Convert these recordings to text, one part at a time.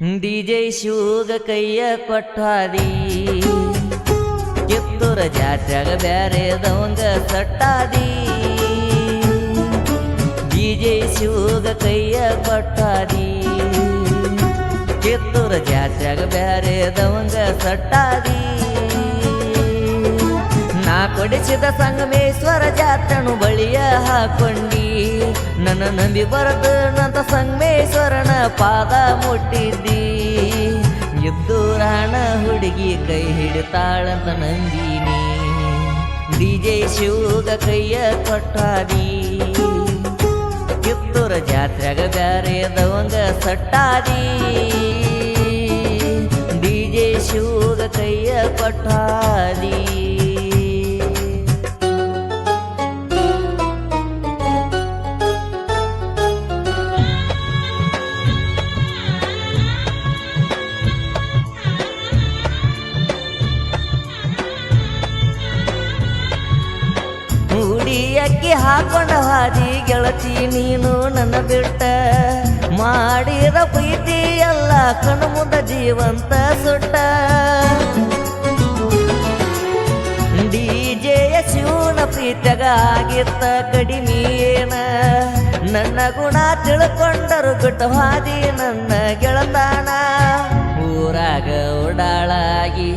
DJ ಶಿವಗ ಕೈಯ ಕೊಟ್ಟಾದಿ ಕಿತ್ತೂರ ಜಾತ್ಯಾಗ ಬ್ಯಾರೆದವಂಗ ಸಟ್ಟಾದಿ DJ ಶಿವಗ ಕೈಯ ಕೊಟ್ಟಾದಿ ಕಿತ್ತೂರ ಜಾತ್ಯಾಗ ಬ್ಯಾರೆದವಂಗ ಸಟ್ಟಾದಿ ನಾ ಕೊಡಿಸಿದ ಸಂಗಮೇಶ್ವರ ಜಾತ್ರೆನು ಬಳಿಯ ಹಾಕೊಂಡಿ ನನ್ನ ನಂಬಿ ಬರದು ನಂತ ಸಂಗಮೇಶ್ವರನ ಪಾದ ಮುಟ್ಟಿದ್ದಿ ಇದ್ದೂರಾಣ ಹುಡುಗಿ ಕೈ ಹಿಡಿತಾಳಂತ ನಂದಿನಿ DJ ಶಿವಗ ಕೈಯ ಕೊಟ್ಟಾದಿ ಕಿತ್ತೂರ ಜಾತ್ರೆಗ ಬ್ಯಾರೆದವಂಗ ಸಟ್ಟಾದಿ DJ ಶಿವಗ ಕೈಯ ಕೊಟ್ಟಾದಿ ಅಕ್ಕಿ ಹಾಕೊಂಡ ಹಾದಿ ಗೆಳತಿ ನೀನು ನನ್ನ ಬಿಟ್ಟ ಮಾಡಿದ ಪ್ರೀತಿ ಎಲ್ಲ ಕಣ್ಣು ಮುಂದ ಜೀವಂತ ಸುಟ್ಟ DJಯ ಶಿವನ ಪ್ರೀತ್ಯಾಗ ಆಗಿತ್ತ ಕಡಿಮೆ ಏನ ನನ್ನ ಗುಣ ತಿಳ್ಕೊಂಡರು ಬಿಟ್ಟು ಹಾದಿ ನನ್ನ ಗೆಳತಾನ ಊರಾಗ ಓಡಾಳಾಗಿ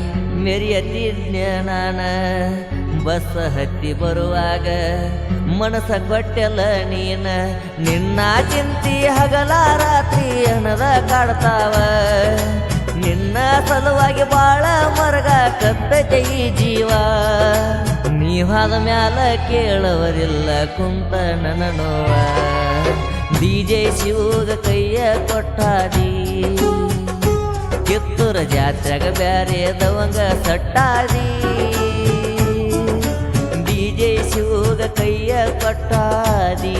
ಮೆರಿಯತಿದ್ನ ನಾನ ಬಸ್ ಹತ್ತಿ ಬರುವಾಗ ಮನಸ ಕೊಟ್ಟೆಲ್ಲ ನೀನ ನಿನ್ನ ಚಿಂತಿ ಹಗಲ ರಾತ್ರಿ ಹಣದ ಕಾಡ್ತಾವ ನಿನ್ನ ಸಲುವಾಗಿ ಬಾಳ ಮರಗ ಕತ್ತೈತೆ ಈ ಜೀವ ನೀವಾದ ಮ್ಯಾಲ ಕೇಳವರಿಲ್ಲ ಕುಂತ ನನ್ನ ನೋವ DJ ಶಿವಗ ಕೈಯ ಕೊಟ್ಟಾದಿ ಕಿತ್ತೂರ ಜಾತ್ರೆಗ ಬ್ಯಾರೆದವಂಗ ಸಟ್ಟಾದಿ DJ ಶಿವಗ ಕೈಯ ಕೊಟ್ಟಾದಿ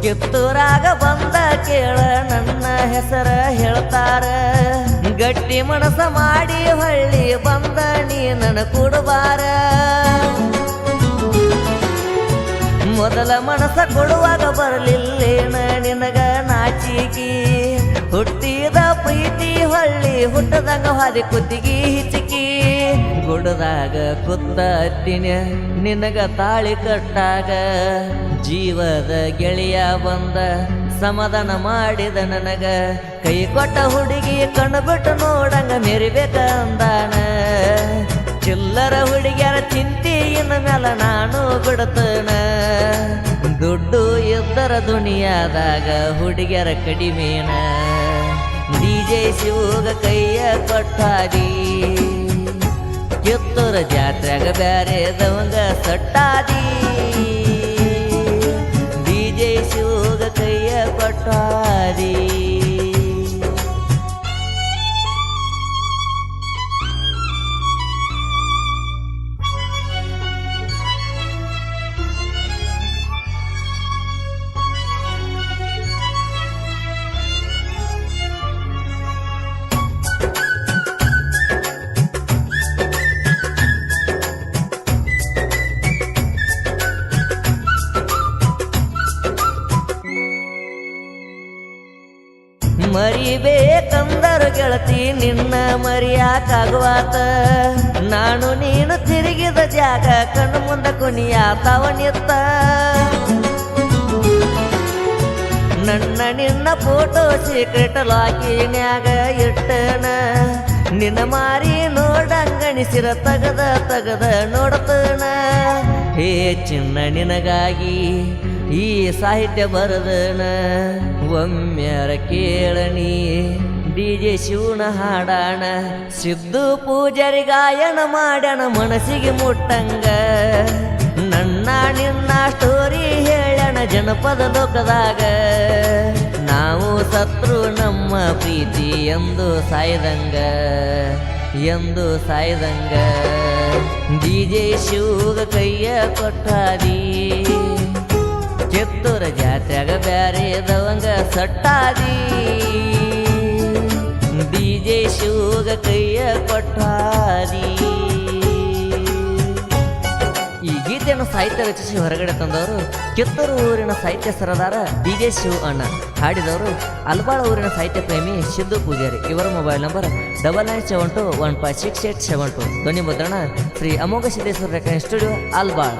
ಕಿತ್ತೂರಾಗ ಬಂದ ಕೇಳ ನನ್ನ ಹೆಸರ ಹೇಳ್ತಾರ ಗಟ್ಟಿ ಮನಸ ಮಾಡಿ ಹೊಳ್ಳಿ ಬಂದ ನೀ ನನ್ನ ಕೊಡುವಾರ ಮೊದಲ ಮನಸ ಕೊಡುವಾಗ ಬರಲಿಲ್ಲೇನ ನಿನಗ ನಾಚಿಕಿ ಹುಟ್ಟಿದ ಪ್ರೀತಿ ಹೊಳ್ಳಿ ಹುಟ್ಟದಂಗ ಹಾದಿ ಕುತ್ತಿಗಿ ಹಿಚಿಕಿ ಗುಡದಾಗ ಕುತ್ತ ಹತ್ತಿನ ನಿನಗ ತಾಳಿ ಕಟ್ಟಾಗ ಜೀವದ ಗೆಳೆಯ ಬಂದ ಸಮಾಧಾನ ಮಾಡಿದ ನನಗ ಕೈ ಕೊಟ್ಟ ಹುಡುಗಿ ಕಣ್ಣು ಬಿಟ್ಟು ನೋಡಂಗ ಮೆರಿಬೇಕ ಅಂದಾನ ಚಿಲ್ಲರ ಹುಡುಗಿಯರ ಚಿಂತಿ ಇನ್ನ ಮ್ಯಾಲ ನಾನು ಬಿಡ್ತನ ದುಡ್ಡು ಇದ್ದರ ದುನಿಯಾದಾಗ ಹುಡುಗಿಯರ ಕಡಿಮೆನ DJ ಶಿವಗ ಕೈಯ ಕೊಟ್ಟಾದಿ ಕಿತ್ತೂರ ಜಾತ್ರೆಗ ಬ್ಯಾರೆದವಂಗ ಸಟ್ಟಾದಿ DJ ಶಿವಗ ಕೈಯ ಕೊಟ್ಟಾದಿ ಮರಿಬೇಕಂದರು ಗೆಳತಿ ನಿನ್ನ ಮರಿಯಾಕಾಗುವಾತ ನಾನು ನೀನು ತಿರುಗಿದ ಜಾಗ ಕಣ್ಣು ಮುಂದ ಕುಣಿಯಾತಾವ ನಿತ್ತ ನನ್ನ ನಿನ್ನ ಫೋಟೋ ಸೀಕ್ರೆಟ್ ಲಾಕಿನ್ಯಾಗ ಇಟ್ಟನ ನಿನ್ನ ಮಾರಿ ನೋಡಂಗಣಿಸಿರ ತಗದ ನೋಡತನ ಹೇ ಚಿನ್ನ ನಿನಗಾಗಿ ಈ ಸಾಹಿತ್ಯ ಬರದನ ಒಮ್ಮ್ಯಾರ ಕೇಳನಿ DJ ಶಿವನ ಹಾಡಾಣ ಸಿದ್ದು ಪೂಜಾರಿ ಗಾಯನ ಮಾಡ್ಯಾನ ಮನಸ್ಸಿಗೆ ಮುಟ್ಟಂಗ ನನ್ನ ನಿನ್ನ ಸ್ಟೋರಿ ಹೇಳಣ ಜನಪದ ಲೋಕದಾಗ ನಾವು ಸತ್ರು ನಮ್ಮ ಪ್ರೀತಿ ಎಂದು ಸಾಯ್ದಂಗ ಡಿಜೆ ಶಿವಗ ಕೈಯ ಕೊಟ್ಟಾದಿ ಕಿತ್ತೂರ ಜಾತ್ಯಾಗ ಬ್ಯಾರೆದವಂಗ ಸಟ್ಟಾದಿ ಡಿಜೆ ಶಿವಗ ಕೈಯ ಕೊಟ್ಟಾದಿ. ಈ ಗೀತೆಯನ್ನು ಸಾಹಿತ್ಯ ರಚಿಸಿ ಹೊರಗಡೆ ತಂದವರು ಕಿತ್ತೂರು ಊರಿನ ಸಾಹಿತ್ಯ ಸರದಾರ ಡಿಜೆ ಶಿವ ಅಣ್ಣ. ಹಾಡಿದವರು ಅಲ್ಬಾಳ ಊರಿನ ಸಾಹಿತ್ಯ ಪ್ರೇಮಿ ಸಿದ್ದು ಪೂಜಾರಿ. ಇವರ ಮೊಬೈಲ್ ನಂಬರ್ 9972156872. ಧ್ವನಿ ಮುದ್ರಣ ಶ್ರೀ ಅಮೋಘ ಸಿದ್ದೇಶ್ವರ ರೆಕಾರ್ಡಿಂಗ್ ಸ್ಟುಡಿಯೋ, ಅಲ್ಬಾಳ್.